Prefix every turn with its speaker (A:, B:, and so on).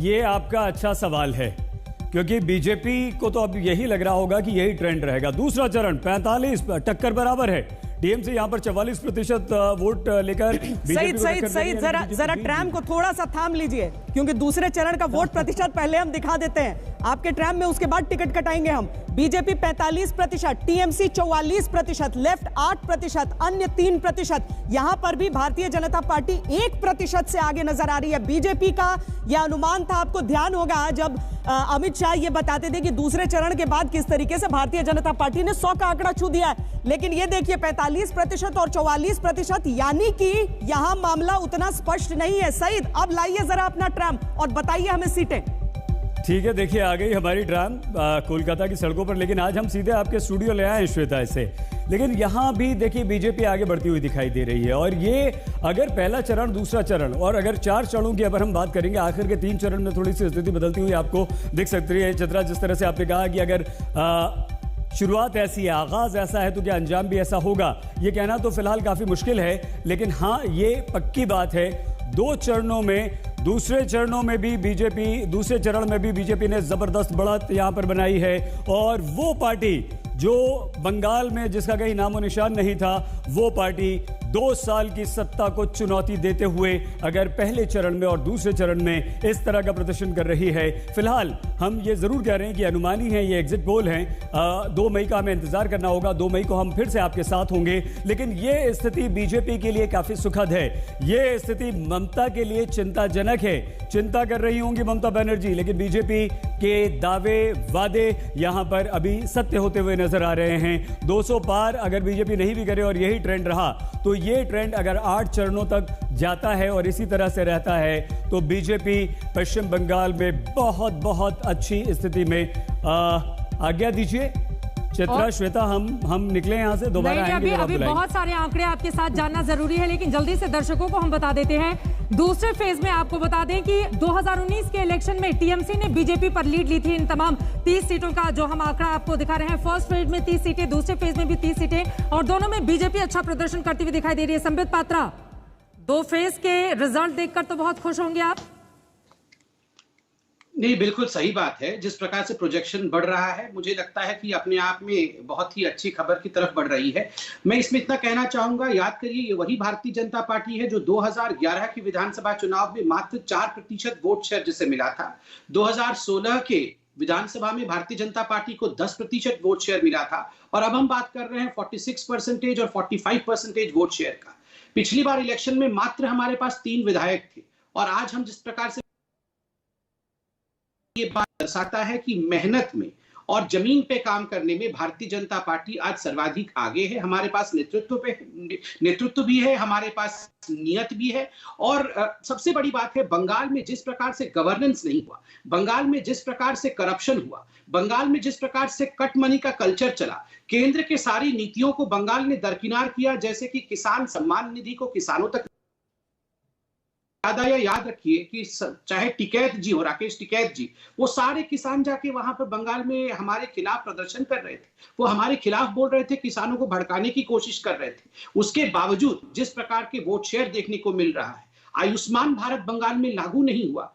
A: ये आपका अच्छा सवाल है, क्योंकि बीजेपी को तो अब यही लग रहा होगा कि यही ट्रेंड रहेगा। दूसरा चरण 45 टक्कर बराबर है, टीएमसी यहां पर 44% वोट लेकर
B: सही जरा ट्रैम को थोड़ा सा थाम लीजिए, क्योंकि दूसरे चरण का वोट प्रतिशत पहले हम दिखा देते हैं आपके ट्रैम में, उसके बाद टिकट कटाएंगे हम। बीजेपी 45%, टीएमसी 44%, लेफ्ट 8%, अन्य 3%। यहां पर भी भारतीय जनता पार्टी 1% से आगे नजर आ रही है। बीजेपी का यह अनुमान था, आपको ध्यान होगा जब अमित शाह ये बताते थे कि दूसरे चरण के बाद किस तरीके से भारतीय जनता पार्टी ने 100 का आंकड़ा छू दिया है, लेकिन ये देखिए 45% और 44%, यानी कि यहां मामला उतना स्पष्ट नहीं है। सईद, अब लाइए जरा अपना ट्रैम और बताइए हमें सीटें।
A: ठीक है, देखिए आ गई हमारी ट्राम कोलकाता की सड़कों पर, लेकिन आज हम सीधे आपके स्टूडियो ले आए हैं श्वेता से। लेकिन यहां भी देखिए बीजेपी आगे बढ़ती हुई दिखाई दे रही है, और ये अगर पहला चरण, दूसरा चरण और अगर 4 चरणों की अगर हम बात करेंगे, आखिर के 3 चरण में थोड़ी सी स्थिति बदलती हुई आपको दिख सकती है। चित्रा, जिस तरह से आपने कहा कि अगर शुरुआत ऐसी है, आगाज ऐसा है, तो क्या अंजाम भी ऐसा होगा, ये कहना तो फिलहाल काफी मुश्किल है। लेकिन हाँ, ये पक्की बात है, 2 चरणों में, दूसरे चरणों में भी बीजेपी, दूसरे चरण में भी बीजेपी ने जबरदस्त बढ़त यहां पर बनाई है। और वो पार्टी जो बंगाल में जिसका कहीं नामो निशान नहीं था, वो पार्टी 2 साल की सत्ता को चुनौती देते हुए अगर पहले चरण में और दूसरे चरण में इस तरह का प्रदर्शन कर रही है। फिलहाल हम ये जरूर कह रहे हैं कि अनुमानी है, ये एग्जिट पोल हैं। 2 मई का हमें इंतजार करना होगा, 2 मई को हम फिर से आपके साथ होंगे। लेकिन ये स्थिति बीजेपी के लिए काफी सुखद है, ये स्थिति ममता के लिए चिंताजनक है। चिंता कर रही होंगी ममता बनर्जी, लेकिन बीजेपी के दावे वादे यहां पर अभी सत्य होते हुए नजर आ रहे हैं। 200 पार अगर बीजेपी नहीं भी करे और यही ट्रेंड रहा, तो ये ट्रेंड अगर 8 चरणों तक जाता है और इसी तरह से रहता है, तो बीजेपी पश्चिम बंगाल में बहुत बहुत अच्छी स्थिति में आज्ञा दीजिए। चित्रा, श्वेता, हम निकले यहाँ से, दोबारा आएंगे।
C: अभी बहुत सारे आंकड़े आपके साथ जानना जरूरी है, लेकिन जल्दी से दर्शकों को हम बता देते हैं। दूसरे फेज में आपको बता दें कि 2019 के इलेक्शन में टीएमसी ने बीजेपी पर लीड ली थी इन तमाम 30 सीटों का जो हम आंकड़ा आपको दिखा रहे हैं। फर्स्ट फेज में 30 सीटें, दूसरे फेज में भी 30 सीटें, और दोनों में बीजेपी अच्छा प्रदर्शन करती हुई दिखाई दे रही है। संबित पात्रा, 2 फेज के रिजल्ट देखकर तो बहुत खुश होंगे आप।
D: नहीं, बिल्कुल सही बात है। जिस प्रकार से प्रोजेक्शन बढ़ रहा है, मुझे लगता है कि अपने आप में बहुत ही अच्छी खबर की तरफ बढ़ रही है। मैं इसमें इतना कहना चाहूंगा, याद करिए, ये वही भारतीय जनता पार्टी है जो 2011 की विधानसभा चुनाव में मात्र 4% वोट शेयर जिसे मिला था। 2016 के विधानसभा में भारतीय जनता पार्टी को 10% वोट शेयर मिला था, और अब हम बात कर रहे हैं 46% और 45% वोट शेयर का। पिछली बार इलेक्शन में मात्र हमारे पास 3 विधायक थे, और आज हम जिस प्रकार से, ये बात दर्शाता है कि मेहनत में और जमीन पे काम करने में भारतीय जनता पार्टी आज सर्वाधिक आगे है। हमारे पास नेतृत्व भी है, हमारे पास नियत भी है, और सबसे बड़ी बात है, बंगाल में जिस प्रकार से गवर्नेंस नहीं हुआ, बंगाल में जिस प्रकार से करप्शन हुआ, बंगाल में जिस प्रकार से कट मनी का कल्चर चला, केंद्र के सारी नीतियों को बंगाल ने दरकिनार किया, जैसे कि किसान सम्मान निधि को किसानों तक याद रखिए कि चाहे टिकैत जी हो, राकेश टिकैत जी, वो सारे किसान जाके वहां पर बंगाल में हमारे खिलाफ प्रदर्शन कर रहे थे, वो हमारे खिलाफ बोल रहे थे, किसानों को भड़काने की कोशिश कर रहे थे। उसके बावजूद जिस प्रकार के वोट शेयर देखने को मिल रहा है, आयुष्मान भारत बंगाल में लागू नहीं हुआ,